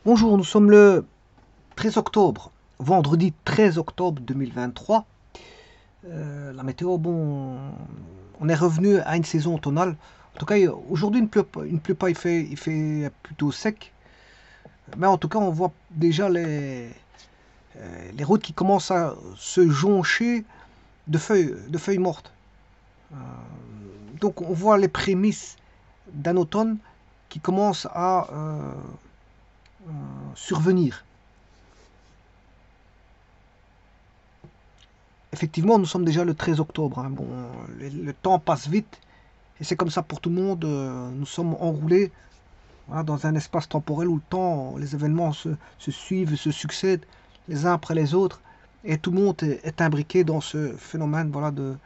Bonjour, nous sommes le 13 octobre, vendredi 13 octobre 2023. La météo, bon, on est revenu à une saison automnale. En tout cas, aujourd'hui, il ne pleut pas, il fait plutôt sec. Mais en tout cas, on voit déjà les routes qui commencent à se joncher de feuilles mortes. Euh, donc, on voit les prémices d'un automne qui commence à survenir. Effectivement, nous sommes déjà le 13 octobre, hein. Bon, le temps passe vite et c'est comme ça pour tout le monde. Nous sommes enroulés, voilà, dans un espace temporel où le temps, les événements se suivent, se succèdent les uns après les autres et tout le monde est imbriqué dans ce phénomène, voilà, de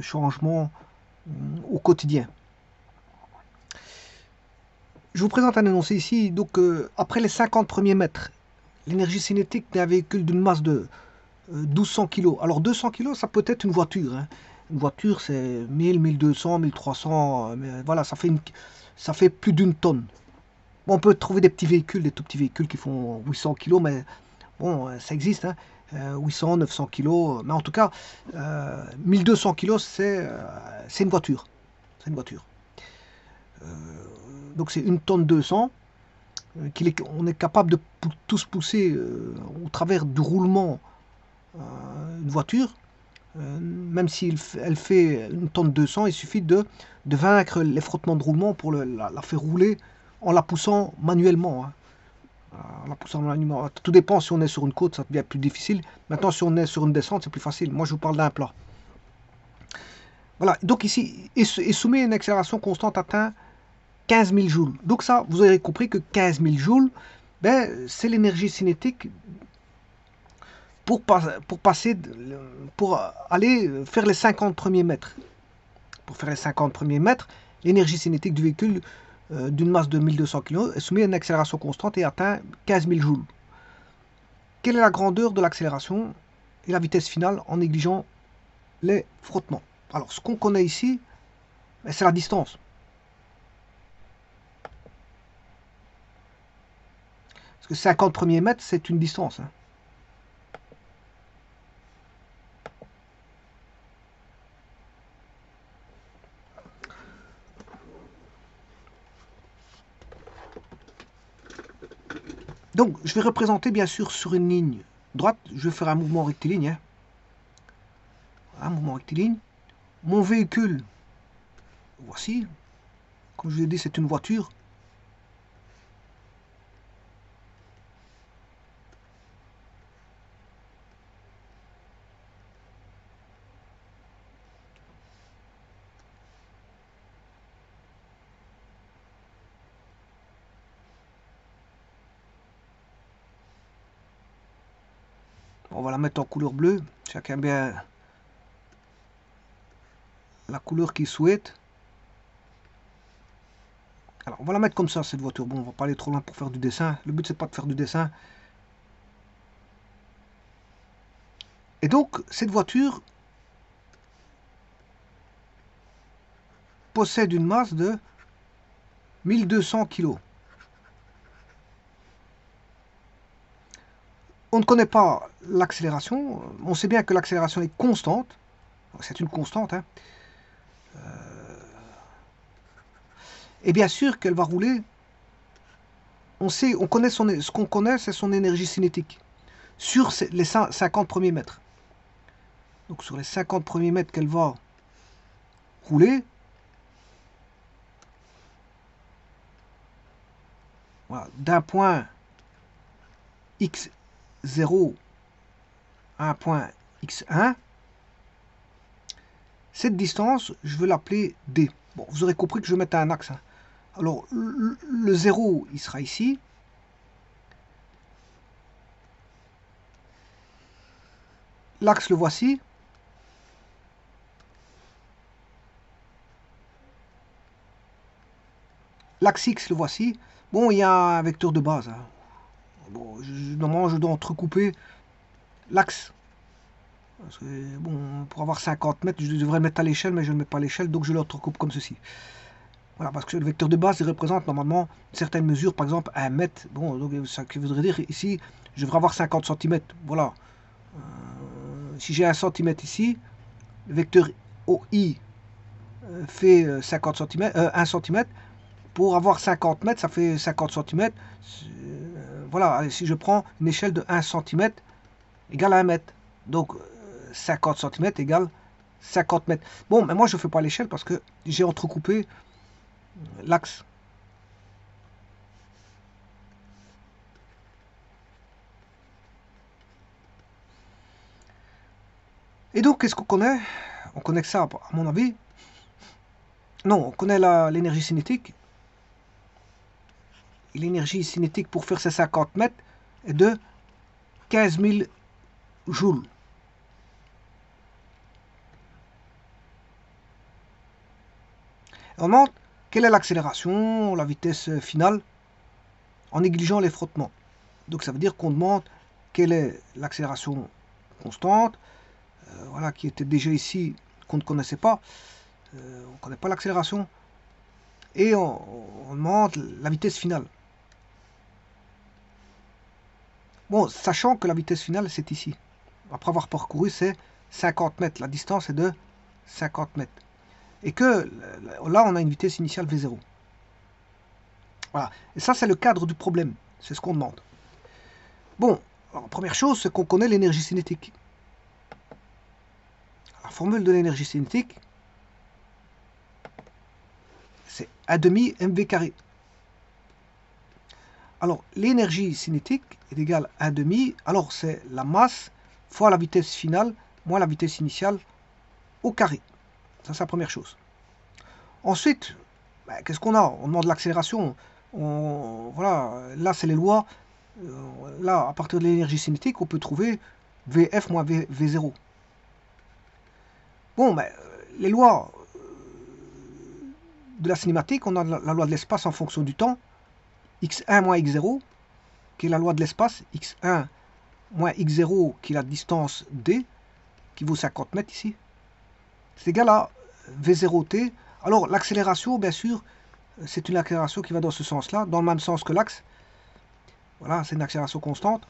changement au quotidien. Je vous présente un énoncé ici. Donc, après les 50 premiers mètres, l'énergie cinétique d'un véhicule d'une masse de 1200 kg. Alors 200 kg, ça peut être une voiture, hein. Une voiture, c'est 1000, 1200, 1300. Mais voilà, ça fait plus d'une tonne. Bon, on peut trouver des petits véhicules, des tout petits véhicules qui font 800 kg, mais bon, ça existe, hein. 800, 900 kg. Mais en tout cas, 1200 kg, c'est une voiture. C'est une voiture. Euh, donc c'est une tonne 200 on est capable de tous pousser au travers du roulement une voiture. Même si elle fait une tonne 200, il suffit de vaincre les frottements de roulement pour la faire rouler en la poussant manuellement, hein. En la poussant manuellement. Tout dépend, si on est sur une côte, ça devient plus difficile. Maintenant, si on est sur une descente, c'est plus facile. Moi, je vous parle d'un plat. Voilà, donc ici, et soumet à une accélération constante atteint 15 000 joules. Donc ça, vous avez compris que 15 000 joules, ben, c'est l'énergie cinétique pour passer, pour aller faire les 50 premiers mètres. Pour faire les 50 premiers mètres, l'énergie cinétique du véhicule d'une masse de 1200 kg est soumise à une accélération constante et atteint 15 000 joules. Quelle est la grandeur de l'accélération et la vitesse finale en négligeant les frottements? Alors, ce qu'on connaît ici, c'est la distance. Parce que 50 premiers mètres, c'est une distance, hein. Donc, je vais représenter bien sûr sur une ligne droite. Je vais faire un mouvement rectiligne, hein. Un mouvement rectiligne. Mon véhicule, voici. Comme je l'ai dit, c'est une voiture. On va la mettre en couleur bleue. Chacun bien la couleur qu'il souhaite. Alors, on va la mettre comme ça, cette voiture. Bon, on va pas aller trop loin pour faire du dessin. Le but, c'est pas de faire du dessin. Et donc, cette voiture possède une masse de 1200 kg. On ne connaît pas l'accélération. On sait bien que l'accélération est constante. C'est une constante, hein. Et bien sûr qu'elle va rouler. On connaît ce qu'on connaît, c'est son énergie cinétique sur les 50 premiers mètres. Donc sur les 50 premiers mètres qu'elle va rouler, voilà, d'un point x0 à un point x1, cette distance, je vais l'appeler d. Bon, vous aurez compris que je vais mettre un axe, hein. Alors, le 0, il sera ici. L'axe, le voici. L'axe X, le voici. Bon, il y a un vecteur de base, hein. Bon, normalement, je dois entrecouper l'axe. Parce que, bon, pour avoir 50 mètres, je devrais le mettre à l'échelle, mais je ne le mets pas à l'échelle, donc je l'entrecoupe comme ceci. Voilà, parce que le vecteur de base, il représente normalement certaines mesures, par exemple 1 mètre. Bon, donc ça voudrait dire ici, je devrais avoir 50 cm. Voilà. Si j'ai 1 cm ici, le vecteur OI fait 50 cm, 1 cm. Pour avoir 50 mètres, ça fait 50 cm. Voilà, si je prends une échelle de 1 cm égale à 1 mètre. Donc 50 cm égale 50 mètres. Bon, mais moi je ne fais pas l'échelle parce que j'ai entrecoupé l'axe. Et donc, qu'est-ce qu'on connaît? On connaît que ça, à mon avis. Non, on connaît l'énergie cinétique. Et l'énergie cinétique pour faire ces 50 mètres est de 15 000 joules. On demande quelle est l'accélération, la vitesse finale, en négligeant les frottements. Donc ça veut dire qu'on demande quelle est l'accélération constante, voilà, qui était déjà ici, qu'on ne connaissait pas. On ne connaît pas l'accélération. Et on demande la vitesse finale. Bon, sachant que la vitesse finale, c'est ici. Après avoir parcouru, c'est 50 mètres. La distance est de 50 mètres. Et que là, on a une vitesse initiale V0. Voilà. Et ça, c'est le cadre du problème. C'est ce qu'on demande. Bon, alors, première chose, c'est qu'on connaît l'énergie cinétique. La formule de l'énergie cinétique, c'est 1/2 mv carré. Alors, l'énergie cinétique est égale à 1/2. Alors, c'est la masse fois la vitesse finale moins la vitesse initiale au carré. Ça, c'est la première chose. Ensuite, qu'est-ce qu'on a? On demande l'accélération. Voilà, là, c'est les lois. Là, à partir de l'énergie cinétique, on peut trouver Vf moins V0. Bon, les lois de la cinématique, on a la loi de l'espace en fonction du temps, x1 moins x0, qui est la loi de l'espace, x1 moins x0, qui est la distance d, qui vaut 50 mètres ici. C'est égal à v0t. Alors, l'accélération, bien sûr, c'est une accélération qui va dans ce sens-là, dans le même sens que l'axe. Voilà, c'est une accélération constante.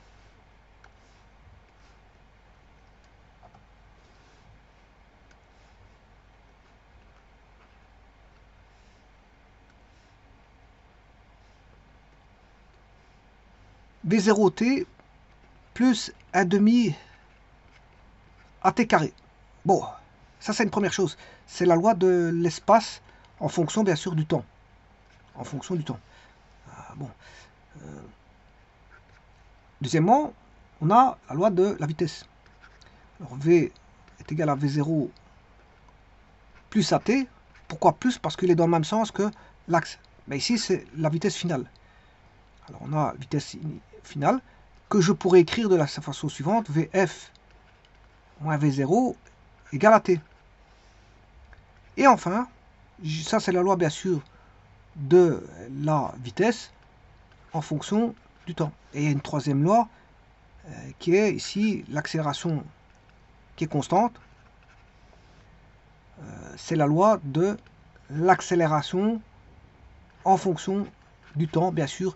V0t plus 1/2 at carré. Bon, ça c'est une première chose. C'est la loi de l'espace en fonction bien sûr du temps. En fonction du temps. Bon. Deuxièmement, on a la loi de la vitesse. Alors V est égal à V0 plus AT. Pourquoi plus? Parce qu'il est dans le même sens que l'axe. Mais ici, c'est la vitesse finale. Alors on a la vitesse finale que je pourrais écrire de la façon suivante. Vf moins V0 égale à T. Et enfin, ça c'est la loi bien sûr de la vitesse en fonction du temps. Et il y a une troisième loi qui est ici l'accélération qui est constante. C'est la loi de l'accélération en fonction du temps, bien sûr,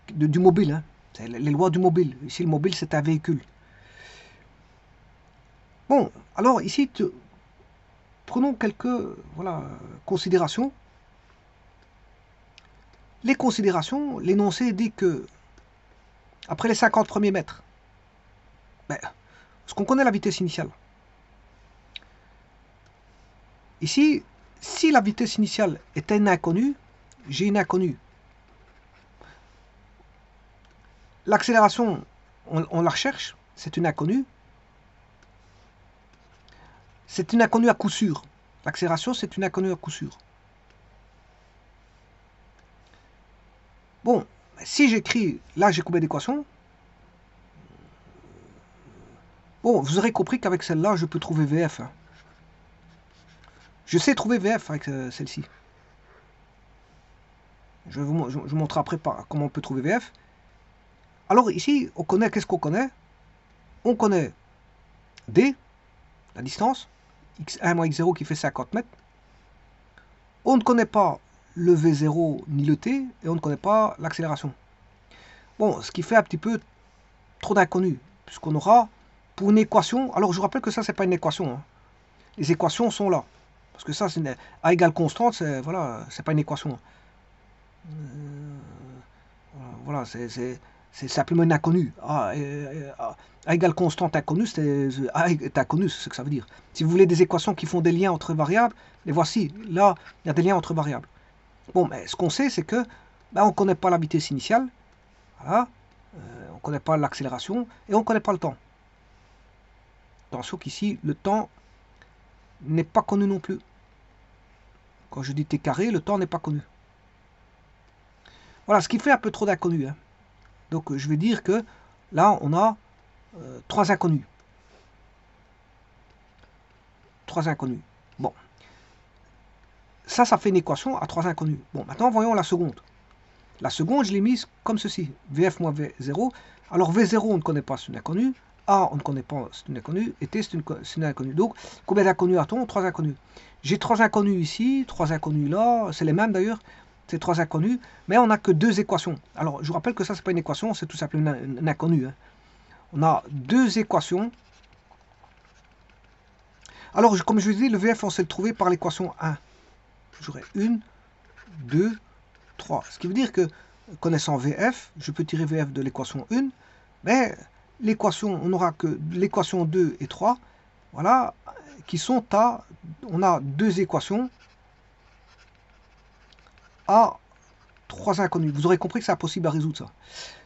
du mobile. Hein. C'est les lois du mobile. Ici, le mobile, c'est un véhicule. Bon, alors ici, prenons quelques considérations. Les considérations, l'énoncé dit que après les 50 premiers mètres, parce qu'on connaît la vitesse initiale. Ici, si la vitesse initiale est une inconnue, j'ai une inconnue. L'accélération, on la recherche, c'est une inconnue. C'est une inconnue à coup sûr. L'accélération, c'est une inconnue à coup sûr. Bon, si j'écris, là j'ai combien d'équations? Bon, vous aurez compris qu'avec celle-là, je peux trouver VF. Hein. Je sais trouver VF avec celle-ci. Je vous montrerai après comment on peut trouver VF. Alors ici, on connaît, qu'est-ce qu'on connaît? On connaît D, la distance, x1 moins x0 qui fait 50 mètres. On ne connaît pas le V0 ni le T, et on ne connaît pas l'accélération. Bon, ce qui fait un petit peu trop d'inconnus, puisqu'on aura pour une équation, alors je vous rappelle que ça c'est pas une équation, hein. Les équations sont là, parce que ça c'est A égale constante, c'est voilà, c'est pas une équation. Voilà, c'est simplement une inconnue. A égale constante inconnue, A est inconnu, c'est ce que ça veut dire. Si vous voulez des équations qui font des liens entre variables, les voici. Là, il y a des liens entre variables. Bon, mais ce qu'on sait, c'est que on ne connaît pas la vitesse initiale, voilà, on ne connaît pas l'accélération, et on ne connaît pas le temps. Attention qu'ici, le temps n'est pas connu non plus. Quand je dis t carré, le temps n'est pas connu. Voilà, ce qui fait un peu trop d'inconnus, hein. Donc je vais dire que là, on a 3 inconnus. 3 inconnus. Bon. Ça fait une équation à 3 inconnus. Bon, maintenant, voyons la seconde. La seconde, je l'ai mise comme ceci. Vf moins V0. Alors, V0, on ne connaît pas, c'est une inconnue. A, on ne connaît pas, c'est une inconnue. Et T, c'est une inconnue. Donc, combien d'inconnus a-t-on? 3 inconnus. J'ai 3 inconnus ici, 3 inconnus là. C'est les mêmes d'ailleurs. C'est 3 inconnus. Mais on n'a que 2 équations. Alors, je vous rappelle que ça, c'est pas une équation, c'est tout simplement une inconnue, hein. On a 2 équations. Alors, comme je vous dis, le VF, on sait le trouver par l'équation 1. J'aurai 1, 2, 3. Ce qui veut dire que, connaissant VF, je peux tirer VF de l'équation 1, mais l'équation, on n'aura que l'équation 2 et 3, voilà, qui sont à, on a 2 équations à 3 inconnus. Vous aurez compris que c'est impossible à résoudre ça.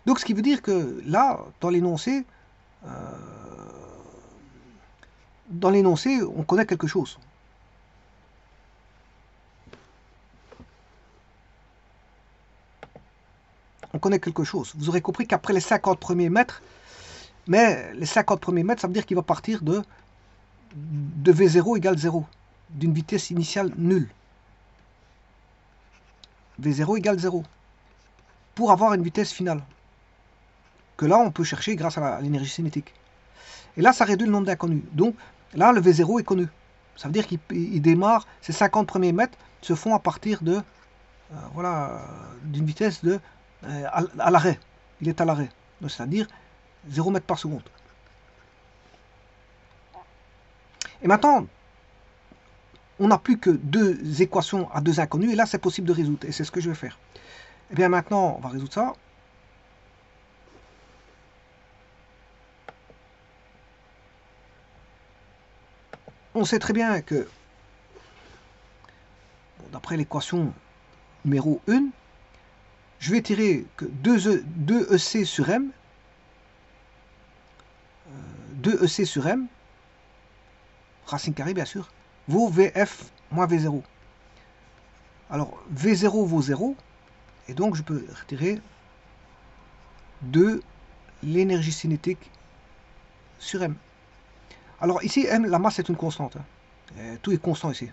Donc, ce qui veut dire que là, dans l'énoncé, on connaît quelque chose. On connaît quelque chose. Vous aurez compris qu'après les 50 premiers mètres, mais les 50 premiers mètres, ça veut dire qu'il va partir de V0 égale 0, d'une vitesse initiale nulle. V0 égale 0, pour avoir une vitesse finale, que là, on peut chercher grâce à l'énergie cinétique. Et là, ça réduit le nombre d'inconnus. Donc, là, le V0 est connu. Ça veut dire qu'il démarre, ces 50 premiers mètres se font à partir de, voilà, d'une vitesse de, à l'arrêt. Il est à l'arrêt. C'est-à-dire 0 mètres par seconde. Et maintenant, on n'a plus que 2 équations à 2 inconnus, et là, c'est possible de résoudre. Et c'est ce que je vais faire. Et bien maintenant, on va résoudre ça. On sait très bien que, bon, d'après l'équation numéro 1, je vais tirer que 2 EC sur M, 2 EC sur M, racine carrée bien sûr, vaut VF moins V0. Alors V0 vaut 0, et donc je peux retirer de l'énergie cinétique sur M. Alors ici, M, la masse est une constante, hein. Tout est constant ici.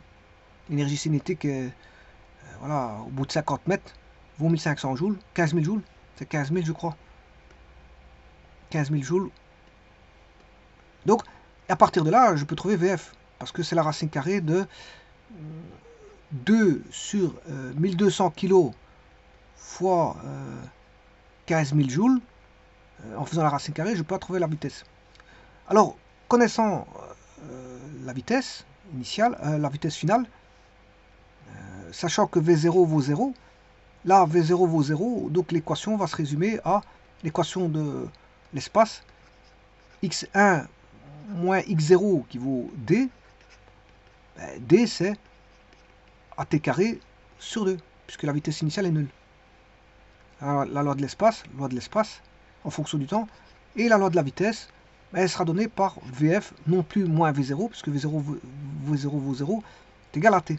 L'énergie cinétique, voilà, au bout de 50 mètres, vaut 1500 joules, 15 000 joules, c'est 15 000 je crois. 15 000 joules. Donc, à partir de là, je peux trouver VF, parce que c'est la racine carrée de 2 sur 1200 kg fois 15 000 joules. En faisant la racine carrée, je peux trouver la vitesse. Alors, connaissant la vitesse initiale, la vitesse finale, sachant que V0 vaut 0, là V0 vaut 0, donc l'équation va se résumer à l'équation de l'espace x1 moins x0 qui vaut d. D c'est at carré sur 2, puisque la vitesse initiale est nulle. Alors, la loi de l'espace, en fonction du temps, et la loi de la vitesse, elle sera donnée par VF, non plus moins V0, puisque V0 vaut 0, est égal à T.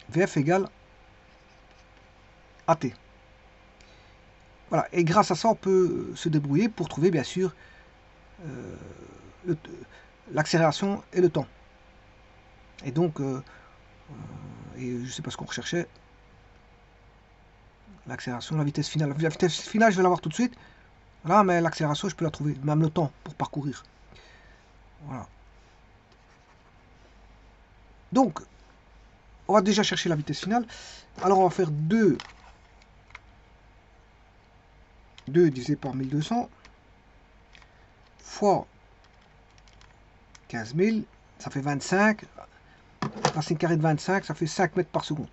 VF égale à T. Voilà, et grâce à ça, on peut se débrouiller pour trouver, bien sûr, l'accélération et le temps. Et donc, et je ne sais pas ce qu'on recherchait, l'accélération, la vitesse finale. La vitesse finale, je vais l'avoir tout de suite. Voilà, mais l'accélération, je peux la trouver. Même le temps pour parcourir. Voilà. Donc, on va déjà chercher la vitesse finale. Alors, on va faire 2 divisé par 1200 fois 15 000, ça fait 25. Racine carrée de 25, ça fait 5 mètres par seconde.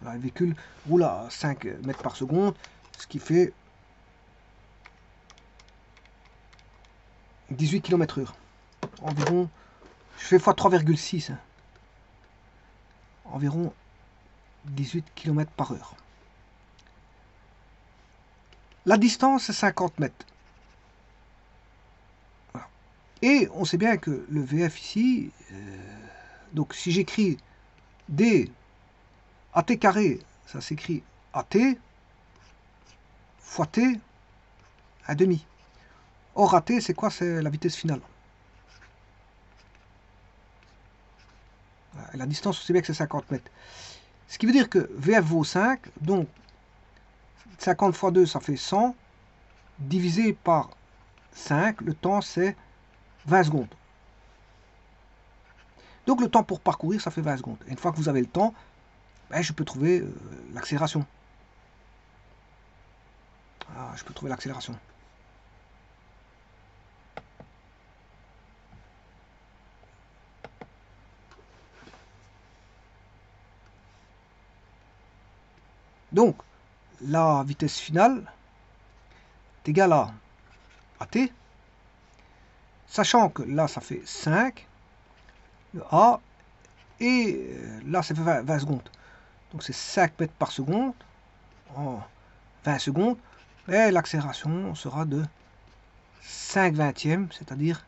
Voilà, le véhicule roule à 5 mètres par seconde, ce qui fait 18 km/h. Environ, je fais x 3,6. Environ 18 km/h. La distance, c'est 50 mètres. Voilà. Et on sait bien que le VF ici, donc si j'écris D AT carré, ça s'écrit AT fois T à demi. Or AT, c'est quoi? C'est la vitesse finale. Et la distance, on sait bien que c'est 50 mètres. Ce qui veut dire que VF vaut 5, donc 50 fois 2, ça fait 100, divisé par 5, le temps c'est 20 secondes. Donc le temps pour parcourir, ça fait 20 secondes. Et une fois que vous avez le temps, ben, je peux trouver l'accélération. Ah, je peux trouver l'accélération. Donc, la vitesse finale est égale à t, sachant que là, ça fait 5, le A, et là, ça fait 20 secondes. Donc, c'est 5 mètres par seconde en 20 secondes. Et l'accélération sera de 5 vingtièmes, c'est-à-dire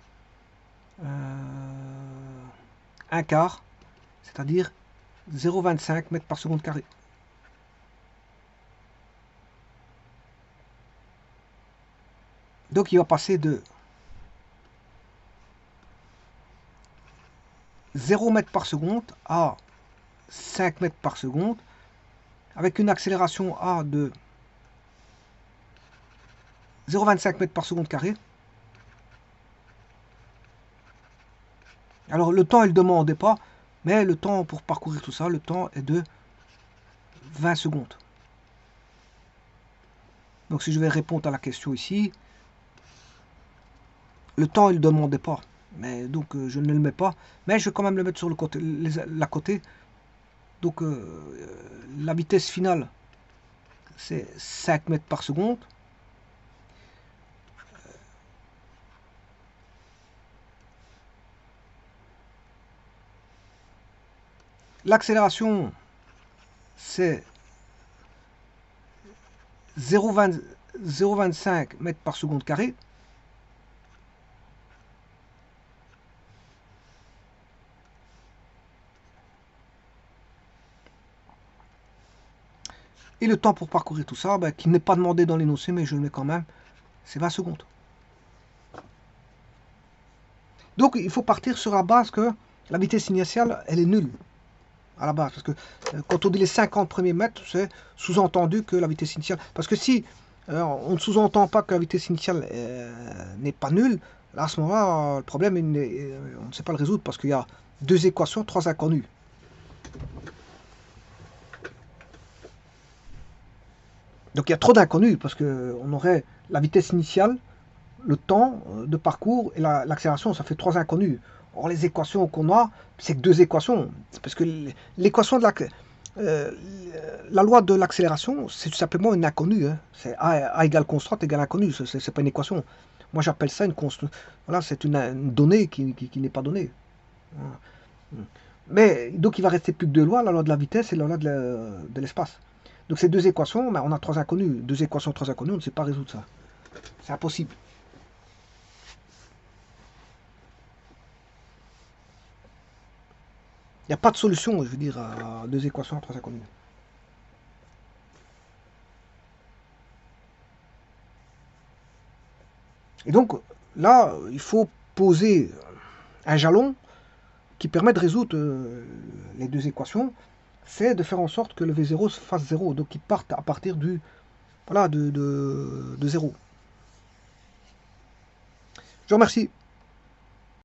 un quart, c'est-à-dire 0,25 mètres par seconde carré. Donc il va passer de 0 mètres par seconde à 5 mètres par seconde avec une accélération A de 0,25 mètres par seconde carré. Alors le temps, il ne demandait pas, mais le temps pour parcourir tout ça, le temps est de 20 secondes. Donc si je vais répondre à la question ici, le temps, il ne demandait pas. Mais donc je ne le mets pas. Mais je vais quand même le mettre sur le côté, la côté. Donc la vitesse finale, c'est 5 mètres par seconde. L'accélération, c'est 0,25 mètres par seconde carré. Et le temps pour parcourir tout ça, qui n'est pas demandé dans l'énoncé, mais je le mets quand même, c'est 20 secondes. Donc il faut partir sur la base que la vitesse initiale, elle est nulle. À la base, parce que quand on dit les 50 premiers mètres, c'est sous-entendu que la vitesse initiale... Parce que si on ne sous-entend pas que la vitesse initiale n'est pas nulle, là, à ce moment-là, le problème, on ne sait pas le résoudre, parce qu'il y a 2 équations, 3 inconnues. Donc il y a trop d'inconnus, parce qu'on aurait la vitesse initiale, le temps de parcours et l'accélération, ça fait 3 inconnus. Or, les équations qu'on a, c'est que 2 équations. Parce que l'équation de la loi de l'accélération, c'est tout simplement une inconnue. Hein. C'est A égale constante égale inconnue. C'est pas une équation. Moi, j'appelle ça une constante. Voilà, c'est une donnée qui n'est pas donnée. Voilà. Mais donc, il va rester plus que 2 lois, la loi de la vitesse et la loi de l'espace. Donc, ces 2 équations, on a 3 inconnues. 2 équations, 3 inconnues, on ne sait pas résoudre ça. C'est impossible. Il n'y a pas de solution, je veux dire, à 2 équations à 3 inconnues. Et donc, là, il faut poser un jalon qui permet de résoudre les 2 équations. C'est de faire en sorte que le V0 fasse 0. Donc, il parte à partir du, voilà, de 0. Je vous remercie.